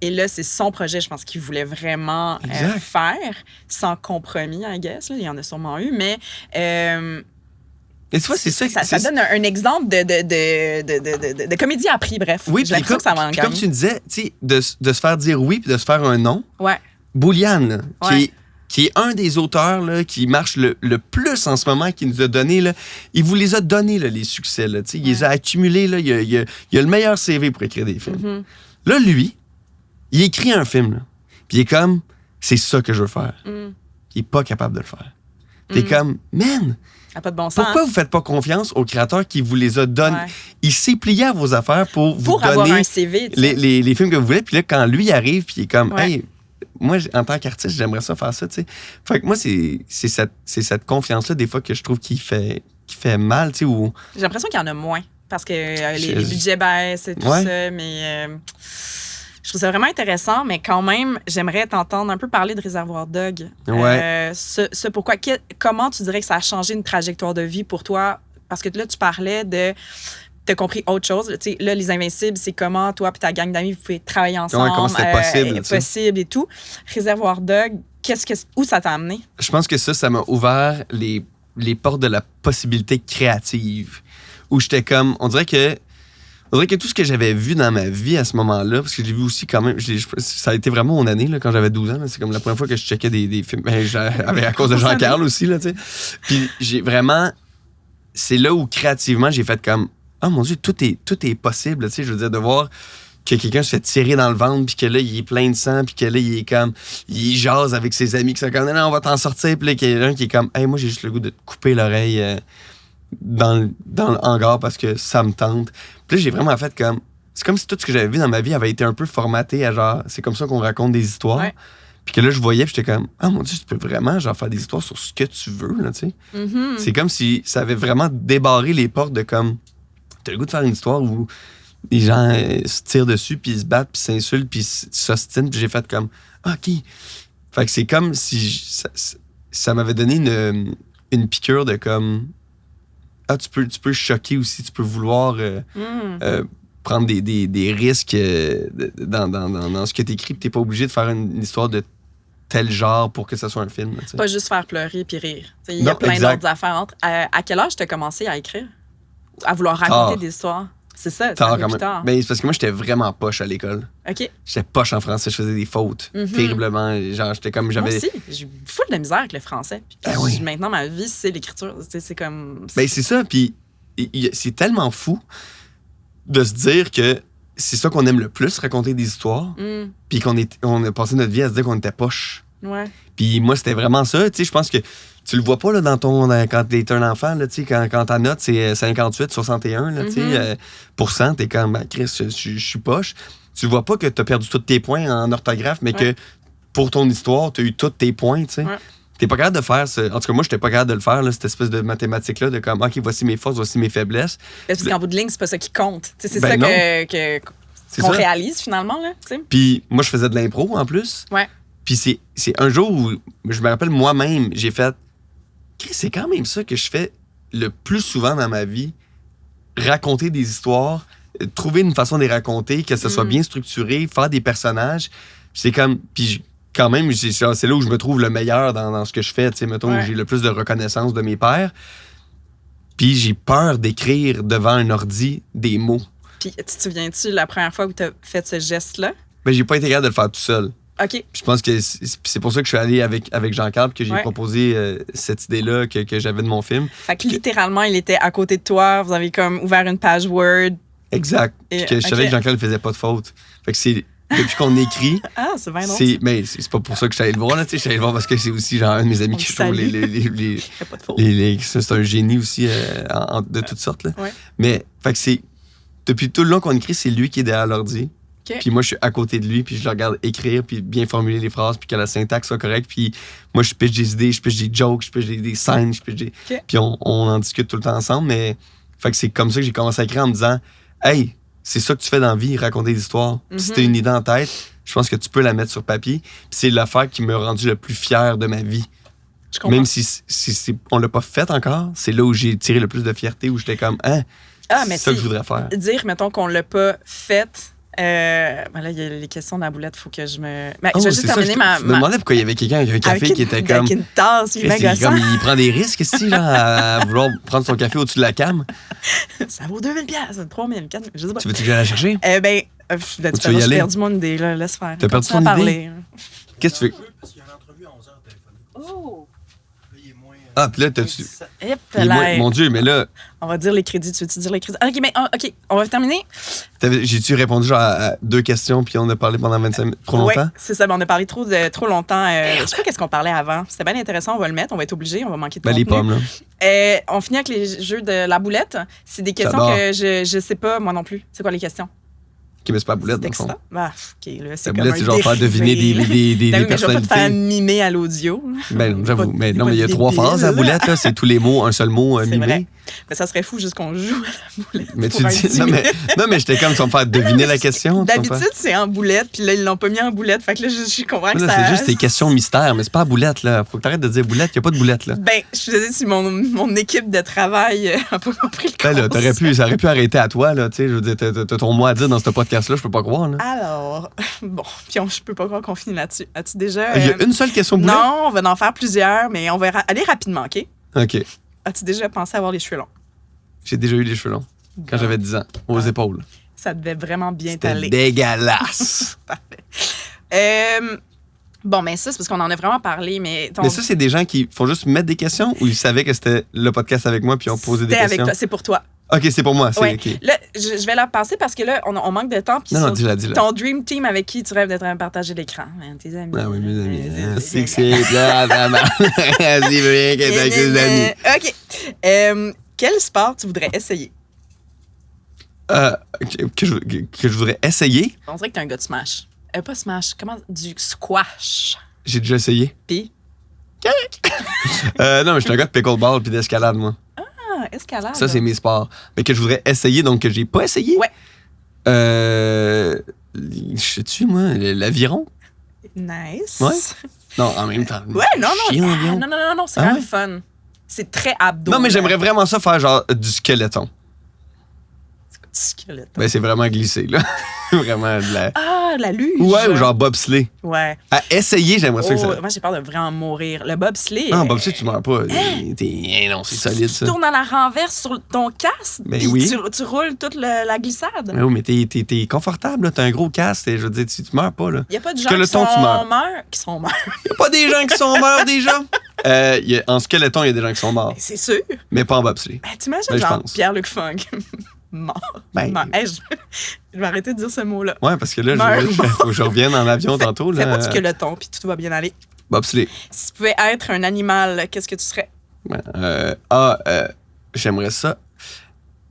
Et là, c'est son projet, je pense qu'il voulait vraiment faire, sans compromis, I guess. Là. Il y en a sûrement eu, mais... Et tu vois, c'est ça. Ça donne un exemple de comédie à prix, bref. Oui, j'ai l'impression que ça va en gagner. Comme tu disais, tu sais, de se faire dire oui puis de se faire un non. Ouais. Bouliane, qui est un des auteurs là, qui marche le plus en ce moment, qui nous a donné, là, il vous les a donnés, là, les succès. Là, il les a accumulés. Là, il a le meilleur CV pour écrire des films. Mm-hmm. Là, lui, il écrit un film. Là, puis il est comme, c'est ça que je veux faire. Il est pas capable de le faire. T'es comme, man, pas de bon sens, pourquoi vous faites pas confiance au créateur qui vous les a donnés? Il s'est plié à vos affaires pour vous donner avoir un CV, les films que vous voulez. Puis là, quand lui arrive, puis il est comme, hey, moi, en tant qu'artiste, j'aimerais ça faire ça, tu sais. Fait que moi, c'est cette confiance-là, des fois, que je trouve qui fait mal, tu sais. J'ai l'impression qu'il y en a moins, parce que les budgets baissent et tout ça, mais je trouve ça vraiment intéressant, mais quand même, j'aimerais t'entendre un peu parler de Réservoir Dog. Pourquoi, comment tu dirais que ça a changé une trajectoire de vie pour toi? Parce que là, tu parlais de... T'as compris autre chose. T'sais, là, Les Invincibles, c'est comment toi et ta gang d'amis, vous pouvez travailler ensemble. Comment c'était possible et tout. Réservoir Dog, où ça t'a amené? Je pense que ça m'a ouvert les portes de la possibilité créative. Où j'étais comme... On dirait que tout ce que j'avais vu dans ma vie à ce moment-là, parce que je l'ai vu aussi quand même... Ça a été vraiment mon année, là, quand j'avais 12 ans. Là, c'est comme la première fois que je checkais des films. À cause de Jean-Carl aussi, là, tu sais. Puis j'ai vraiment... C'est là où, créativement, j'ai fait comme... Oh mon Dieu, tout est possible, tu sais, je veux dire, de voir que quelqu'un se fait tirer dans le ventre, puis que là, il est plein de sang, puis que là, il jase avec ses amis, qui sont comme, non, on va t'en sortir, puis là, qu'il y a un qui est comme, hey, moi, j'ai juste le goût de te couper l'oreille dans le hangar parce que ça me tente. Puis là, j'ai vraiment fait comme, c'est comme si tout ce que j'avais vu dans ma vie avait été un peu formaté à genre, c'est comme ça qu'on raconte des histoires. Ouais. Puis que là, je voyais, puis j'étais comme, ah mon Dieu, tu peux vraiment genre faire des histoires sur ce que tu veux, là, tu sais. Mm-hmm. C'est comme si ça avait vraiment débarré les portes de comme, t'as le goût de faire une histoire où les gens se tirent dessus, puis ils se battent, puis s'insultent, puis s'ostinent, puis j'ai fait comme, OK. Fait que c'est comme si ça m'avait donné une piqûre de comme, ah, tu peux choquer aussi, tu peux vouloir prendre des risques dans ce que t'écris, puis t'es pas obligé de faire une histoire de tel genre pour que ça soit un film. T'sais. Pas juste faire pleurer puis rire. Il y a plein d'autres affaires. À quel âge t'as commencé à écrire? À vouloir raconter des histoires? C'est ça, c'est un peu plus tard. Ben, c'est parce que moi, j'étais vraiment poche à l'école. OK. J'étais poche en français, je faisais des fautes. Terriblement. Genre, j'étais comme... Moi aussi, j'ai full de misère avec le français. Puis maintenant, ma vie, c'est l'écriture. C'est comme... Ben, c'est ça. Puis c'est tellement fou de se dire que c'est ça qu'on aime le plus, raconter des histoires. Puis on a passé notre vie à se dire qu'on était poche. Ouais. Puis moi, c'était vraiment ça. Tu sais, je pense que tu le vois pas là, quand t'es un enfant, là, quand ta note, c'est 58, 61, là, %, t'es comme, ben, Chris, je suis poche. Tu vois pas que t'as perdu tous tes points en orthographe, mais que pour ton histoire, t'as eu tous tes points, tu sais. Ouais. T'es pas capable de faire ça. En tout cas, moi, j'étais pas capable de le faire, là, cette espèce de mathématique-là, de comme, OK, voici mes forces, voici mes faiblesses. Parce qu'en bout de ligne, c'est pas ça qui compte. T'sais, c'est ça qu'on réalise, finalement, là. Puis moi, je faisais de l'impro, en plus. Ouais. Puis c'est un jour où, je me rappelle moi-même, j'ai fait, c'est quand même ça que je fais le plus souvent dans ma vie. Raconter des histoires, trouver une façon de les raconter, que ce soit bien structuré, faire des personnages. C'est comme... Puis quand même, c'est là où je me trouve le meilleur dans ce que je fais. Tu sais, mettons, où j'ai le plus de reconnaissance de mes pairs. Puis j'ai peur d'écrire devant un ordi des mots. Puis tu te souviens-tu la première fois où tu as fait ce geste-là? Ben, j'ai pas été capable de le faire tout seul. OK. Je pense que c'est pour ça que je suis allé avec Jean-Carl, que j'ai proposé cette idée-là que j'avais de mon film. Fait que littéralement, il était à côté de toi, vous avez comme ouvert une page Word. Exact. Puis que je savais que Jean-Carl ne faisait pas de faute. Fait que depuis qu'on écrit. Ah, c'est bien drôle. Mais c'est pas pour ça que je suis allé le voir, là. Je suis allé le voir parce que c'est aussi genre un de mes amis On qui le je trouve Fais pas de faute. c'est un génie aussi de toutes sortes, là. Ouais. Mais, fait que c'est. Depuis tout le long qu'on écrit, c'est lui qui est derrière l'ordi. OK. Puis moi, je suis à côté de lui, puis je le regarde écrire, puis bien formuler les phrases, puis que la syntaxe soit correcte. Puis moi, je pitch des idées, je pitch des jokes, je pitch des scènes, je pitch des... OK. Puis on en discute tout le temps ensemble, mais... Fait que c'est comme ça que j'ai commencé à écrire en me disant « Hey, c'est ça que tu fais dans la vie, raconter des histoires. Si t'as une idée en tête, je pense que tu peux la mettre sur papier. » Puis c'est l'affaire qui m'a rendu le plus fier de ma vie. Je comprends. Même si on l'a pas fait encore, c'est là où j'ai tiré le plus de fierté, où j'étais comme « Hein, mais c'est ça que si- je voudrais faire. » Dire, mettons, qu'on l'a pas fait. Ben là, il y a les questions de la boulette, faut que je me. Ben, Oh, je vais juste c'est ça, terminer je me demandais pourquoi il y avait quelqu'un avec un café avec qui était une, comme... avec une tasse, il Il prend des risques ici, genre, à vouloir prendre son café au-dessus de la cam. Ça vaut 2000 $, 3000, 4000, je sais pas. Tu veux-tu que j'aille la chercher? Tu tu veux y j'ai aller? perdu mon idée, là, laisse faire. T'as perdu Continue ton à idée? parler. Qu'est-ce que tu veux? Parce qu'il y a une entrevue à 11h téléphonique. Oh! Là, il est moins. Ah, puis là, t'as-tu... Hip, Mon Dieu, mais là, On va dire les crédits. Tu veux-tu dire les crédits? OK, mais OK, on va terminer. j'ai-tu répondu genre à 2 questions, puis on a parlé pendant 25 minutes, trop longtemps? Ouais, c'est ça. Ben, on a parlé trop longtemps. Je sais pas qu'est-ce qu'on parlait avant. C'était bien intéressant. On va le mettre. On va être obligé. On va manquer de Ben, les contenu. pommes, là. On finit avec les jeux de la boulette. C'est des questions J'adore. que je sais pas, moi non plus. C'est quoi les questions? OK, mais c'est pas la boulette, C'est dans le fond. excitant. Ah, OK, là, c'est La comme boulette, un c'est genre faire deviner dérivé. des Ben oui, mais je vais pas te faire personnalités. mimer à l'audio. Ben, j'avoue. Pas- Mais non, pas mais il y a de 3 débile. phases à la boulette, là. C'est tous les mots, un seul mot C'est mimé. vrai. Mais ça serait fou juste qu'on joue à la boulette. Mais pour tu un dis... 10 Non, minutes. mais j'étais comme, tu vas me faire deviner la question. tu vas me faire- D'habitude, c'est en boulette, puis là, ils l'ont pas mis en boulette. Fait que là, je comprends que Là, ça. c'est juste des questions mystères, mais c'est pas la boulette, là. Faut que t'arrêtes de dire boulette, il y a pas de boulette, là. Ben, je faisais si mon équipe de travail a pas compris le Ben là, concept. ça aurait pu arrêter à toi, là. Tu sais, je veux dire, t'as ton mot à dire dans ce podcast-là, je peux pas croire, là. Alors, bon, puis je peux pas croire qu'on finit là-dessus. As-tu déjà. Il y a une seule question boulette? Non, on va en faire plusieurs, mais on va aller rapidement, OK? OK. As-tu déjà pensé avoir les cheveux longs? J'ai déjà eu les cheveux longs quand j'avais 10 ans, aux épaules. Ça devait vraiment bien C'était t'aller. dégueulasse. Bon, mais ça, c'est parce qu'on en a vraiment parlé, mais. Mais ça, c'est des gens qui font juste mettre des questions ou ils savaient que c'était le podcast avec moi puis ils ont posé des C'était avec questions? toi, c'est pour toi. OK, c'est pour moi. C'est Ouais. OK. Là, je vais la passer parce que là, on manque de temps. Puis Non, non, sur dis-la. ton dream team avec qui tu rêves d'être à partager l'écran? Hein, tes amis. Ah oui, mes amis. C'est que c'est plat, vraiment. Vas-y, rien qu'être avec tes amis. OK. Quel sport tu voudrais essayer? Que je voudrais essayer. On dirait que t'es un gars de Smash. Pas Smash, comment? Du squash. J'ai déjà essayé. Puis? Non, mais je suis un gars de pickleball puis d'escalade, moi. Ah, escalade. Ça, c'est mes sports. Mais que je voudrais essayer, donc que j'ai pas essayé. Ouais. Je sais-tu, moi, l'aviron? Nice. Ouais. Non, en même temps. Ouais, non, Chier, non. l'aviron. Non, c'est Ah vraiment ouais? fun. C'est très abdo. Non, mais là. j'aimerais vraiment ça faire genre du skeleton. Du squelette. Ben, c'est vraiment glissé, là. Vraiment de la. Ah, la luge. Ouais, ou genre bobsleigh. Ouais. À essayer, j'aimerais ça que ça. Moi, j'ai peur de vraiment mourir. Le bobsleigh. Non, bobsleigh, tu meurs pas. Non, c'est solide, Tu ça. tournes à la renverse sur ton casque. Ben puis oui. Tu roules toute la glissade. Mais oui, mais t'es confortable, là. T'as un gros casque. Et je veux dire, tu meurs pas, là. Il n'y a pas de gens Skeleton, tu meurs. qui sont morts. Y a pas des gens qui sont morts, déjà. En skeleton, il y a des gens qui sont morts. C'est sûr. Mais pas en bobsleigh. Ben, t'imagines, Ben, je genre, pense. Pierre-Luc Funk. Mort. Ben- Mort. Hey, je vais arrêter de dire ce mot-là. Ouais, parce que là, Meurs. faut que je revienne en avion tantôt, Fais pas là. du skeleton, puis tout va bien aller. Bobsleigh. Si tu pouvais être un animal, qu'est-ce que tu serais? Ouais. J'aimerais ça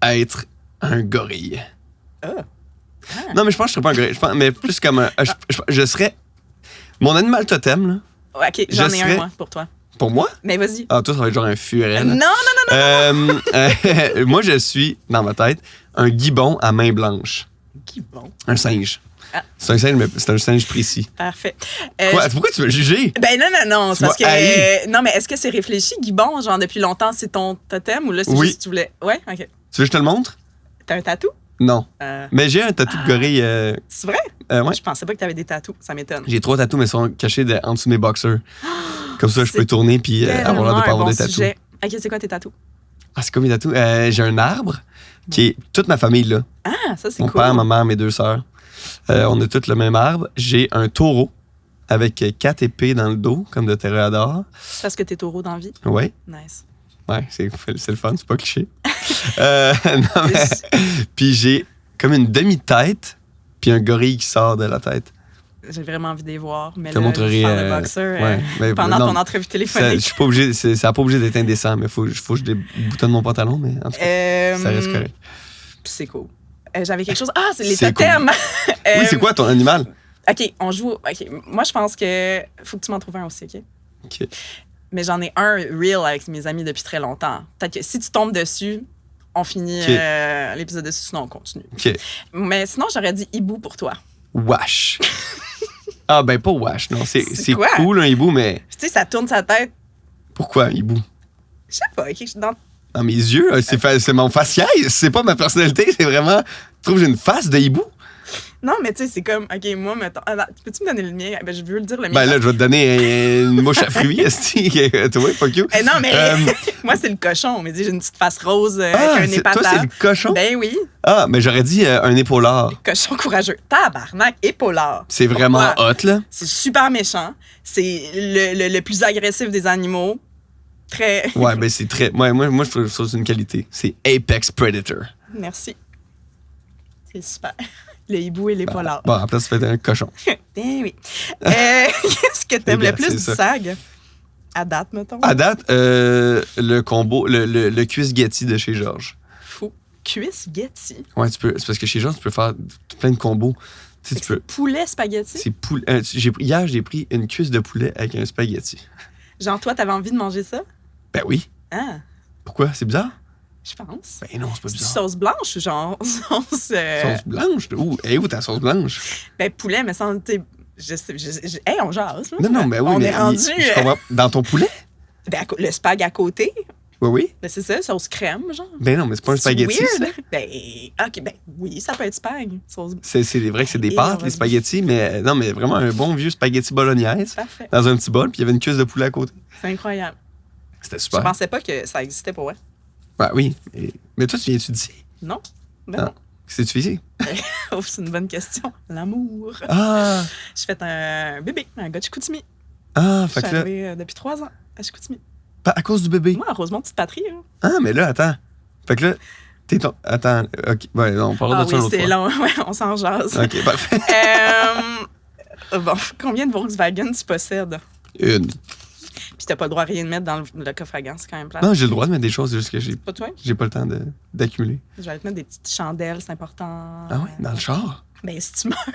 être un gorille. Ah. Non, mais je pense que je serais pas un gorille. Mais plus comme un. Je serais. Mon animal totem, là, Ouais, OK, j'en Je ai serais- un, moi, pour toi. pour moi. Mais vas-y. Ah, toi, ça va être genre un furet. Non, non, Moi, je suis, dans ma tête, un gibbon à main blanche. qui bon. Un singe. Ah. C'est un singe, mais c'est un singe précis. Parfait. Quoi? Pourquoi tu veux le juger? Ben non, c'est Tu parce m'as haï. que... non, mais est-ce que c'est réfléchi, Guibon? Genre, depuis longtemps, c'est ton totem ou là, c'est Oui. juste que tu voulais... Ouais, OK. Tu veux que je te le montre? T'as un tatou? Non. Euh, Mais j'ai un tatou de gorille. c'est vrai? Ouais. Je pensais pas que t'avais des tatous. Ça m'étonne. J'ai 3 tatous, mais ils sont cachés en dessous de mes boxers. Comme ça, je peux C'est tourner puis avoir l'air de Tellement pas un avoir bon des tatous. sujet. OK, c'est quoi tes tatous? Ah, c'est comme mes tatous. J'ai un arbre qui est toute ma famille, là. Ah, ça, c'est Mon cool. père, ma mère, mes 2 sœurs. On a tous le même arbre. J'ai un taureau avec 4 épées dans le dos, comme de Toréador. C'est parce que t'es taureau dans la vie? Ouais. Nice. Ouais, c'est le fun, c'est pas cliché. Non, mais- puis j'ai comme une demi-tête, puis un gorille qui sort de la tête. J'ai vraiment envie de les voir. Mais Je te là, montrerai, faire le boxeur ben, pendant non, ton entrevue Ça, je téléphonique. suis pas obligé, ça n'a pas obligé d'être indécent, mais faut que je déboutonne mon pantalon, mais en tout cas, ça reste correct. C'est cool. J'avais quelque chose. Ah, c'est les C'est totems! Oui, c'est quoi ton animal? OK, on joue. OK, moi, je pense que faut que tu m'en trouves un aussi, OK? OK. Mais j'en ai un real avec mes amis depuis très longtemps. Peut-être que si tu tombes dessus, on finit OK. l'épisode dessus, sinon on continue. OK. Mais sinon, j'aurais dit hibou pour toi. Wash. Ah, ben pas wash, non. C'est quoi? cool, un hibou, mais Tu sais, ça tourne sa tête. pourquoi un hibou? Je sais pas, OK, Dans mes yeux, c'est mon faciès. C'est pas ma personnalité, c'est vraiment. Tu trouves que j'ai une face de hibou? Non, mais tu sais, c'est comme, OK, moi, mettons. Attends, peux-tu me donner le mien? Ben, je veux le dire le mien. Ben là, je vais te donner une mouche à fruits, esti. Toi, fuck you. Non, mais moi, c'est le cochon. Mais dis, j'ai une petite face rose Ah, avec un nez toi, c'est patate. le cochon? Ben oui, Ah, mais j'aurais dit un épaulard. cochon courageux. Tabarnak, épaulard. C'est vraiment Pourquoi? hot, là. C'est super méchant. C'est le plus agressif des animaux. Très. Ouais, ben c'est très. Moi, je trouve ça c'est une qualité. C'est Apex Predator. Merci. C'est super. Le hibou et les polars. Bon, en place, tu fais un cochon. Ben oui. Qu'est-ce que t'aimes Eh bien, le plus c'est du ça. SAG? À date, mettons. À date, le combo, le cuisse Getty de chez Georges. Fou. Cuisse Getty. Ouais, tu peux. C'est parce que chez Georges, tu peux faire plein de combos. Tu sais, tu peux. Poulet spaghetti. C'est hier, j'ai pris une cuisse de poulet avec un spaghetti. Genre, toi, t'avais envie de manger ça? Ben oui. Ah, Pourquoi? C'est bizarre? je pense. Ben non, c'est pas C'est bizarre. sauce blanche ou genre sauce. Sauce blanche? Où ta sauce blanche? Ben, poulet, mais sans. Hey, on jase. là. Non, ben oui. On mais est rendu. je comprends. Dans ton poulet? Ben, le spag à côté. Oui, oui. Ben, c'est ça, sauce crème, genre. Ben non, mais c'est pas un C'est spaghetti. weird. ça. Ben, OK, ben oui, ça peut être spag. Sauce. C'est vrai que c'est des Et pâtes, on va les spaghettis, mais non, mais vraiment un bon vieux spaghetti bolognaise Parfait. dans un petit bol, puis il y avait une cuisse de poulet à côté. C'est incroyable. C'était Je super. pensais pas que ça existait pour vrai. Ben oui. Mais toi, tu viens-tu d'ici? Non? Ben Ah. non. Qu'est-ce que tu fais ici? Oh, c'est une bonne question. L'amour. Ah! J'ai fait un bébé, un gars de Chicoutimi. Ah, Je fait suis que là, arrivée depuis 3 ans à Chicoutimi. à cause du bébé. Moi, heureusement, petite patrie. Hein. Ah, mais là, attends. Fait que là, t'es ton. Attends, ok. Ouais, non, on parlera Ah de ça oui, une autre c'est fois. long. Ouais, on s'en jase. Ok, parfait. Bon, combien de Volkswagen tu possèdes? Une. Puis t'as pas le droit à rien de mettre dans le coffre à gants, c'est quand même plat. Non, j'ai le droit de mettre des choses, c'est juste que Pas toi? j'ai pas le temps d'accumuler. Je vais te mettre des petites chandelles, c'est important. Ah ouais, dans le char? Ben, si tu meurs.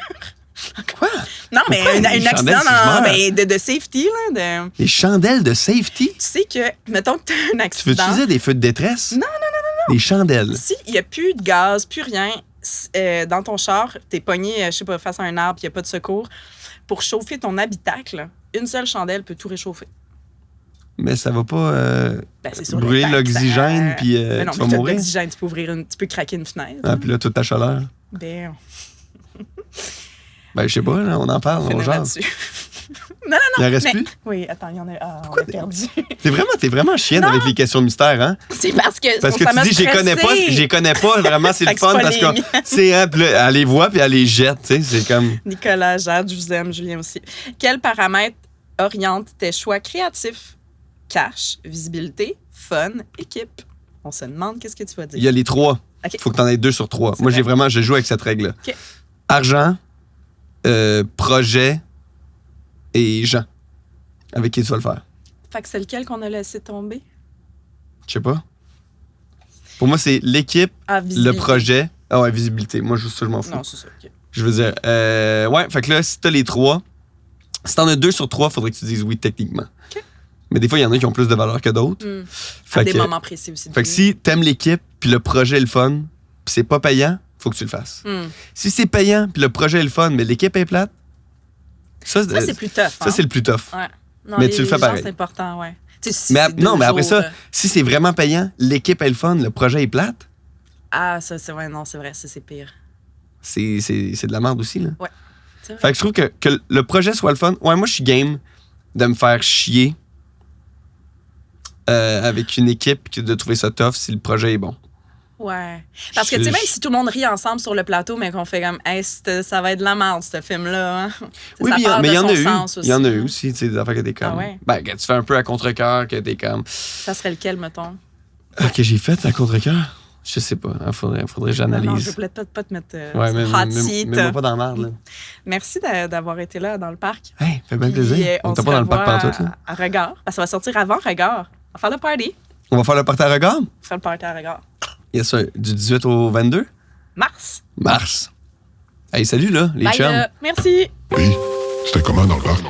Quoi? Non, mais Pourquoi un des accident chandelles si je meurs? de safety, là. Les chandelles de safety? Tu sais que, mettons que t'as un Tu veux accident. utiliser des feux de détresse? Non. Des chandelles. S'il n'y a plus de gaz, plus rien, dans ton char, t'es pogné, je sais pas, face à un arbre, il n'y a pas de secours, pour chauffer ton habitacle, une seule chandelle peut tout réchauffer. Mais ça va pas Ben, c'est sur brûler le tank, l'oxygène, ça- puis Ben non, tu mais vas t'as de mourir. l'oxygène, tu peux craquer une fenêtre. Ah, puis là, toute ta chaleur. Ben, Ben, je sais pas, là, on en parle, on on finit jase. là-dessus. Il en reste Mais- plus? Oui, attends, il y en a. Ah, on Pourquoi a perdu. T'es vraiment chienne Non. avec les questions mystères, hein? C'est parce que. Parce que ça tu m'a dis, j'y connais pas, vraiment, c'est Fait le que c'est fun pas parce les que miens. c'est, hein, puis là, elle les voit puis elle les jette, tu sais, c'est comme. Nicolas, Jade, je vous aime, Julien aussi. Quels paramètres orientent tes choix créatifs? Cash, visibilité, fun, équipe. On se demande qu'est-ce que tu vas dire. Il y a les trois. OK. Faut que t'en aies 2 sur 3. C'est Moi, vrai. je joue avec cette règle-là. OK. Argent, projet et gens. Avec qui tu vas le faire? Fait que c'est lequel qu'on a laissé tomber? Je sais pas. Pour moi, c'est l'équipe, Ah, le visibilité. projet. Ah ouais, visibilité. Moi, juste ça, je m'en fous. Non, c'est ça. OK. Je veux dire, ouais, fait que là, si t'as les 3, si t'en as 2 sur 3, faudrait que tu dises oui techniquement. OK. Mais des fois, il y en a qui ont plus de valeur que d'autres. À Fait des que, moments précis aussi. de fait que vie. si t'aimes l'équipe, puis le projet est le fun, puis c'est pas payant, faut que tu le fasses. Si c'est payant, puis le projet est le fun, mais l'équipe est plate, Ça, c'est plus tough. ça, c'est le plus tough. Ouais. Non, Mais les- tu le fais les gens, pareil. C'est important, ouais. Tu sais, si Mais, c'est 2 non, mais après jours, ça, si c'est vraiment payant, l'équipe est le fun, le projet est plate, Ah, ça, c'est vrai. Non, c'est vrai. Ça, c'est pire. c'est de la merde aussi. Là. Ouais. C'est vrai. Fait que je trouve que le projet soit le fun. Ouais, moi, je suis game de me faire chier avec une équipe, de trouver ça tough si le projet est bon. Ouais. Parce que, tu sais, même si tout le monde rit ensemble sur le plateau, mais qu'on fait comme, hey, ça va être de la merde, ce film-là. Hein? Oui, Ça mais part il de y en son a eu. sens Il y en a aussi, eu hein. aussi, tu sais, des affaires que t'es comme. Ah ouais? Ben, que tu fais un peu à contre-cœur, que t'es comme. Ça serait lequel, mettons? Que j'ai fait à contre-cœur? Je sais pas. Faudrait que Non, je j'analyse. ne voulais peut-être pas te mettre Ouais, mais hot seat. mets-moi pas dans la merde, là. Merci d'avoir été là dans le parc. Hey, fait bien Puis, plaisir. On se était pas dans le parc revoit pantoute, là. à Regard. Parce que ça va sortir avant Regard. On va faire le party. On va faire le party à regard? On va faire le party à Regard. Yes, sir. Du 18 au 22 Mars. mars. Hey, salut, là, les Bye, chums. là. Merci. Puis, c'était comment dans le parc?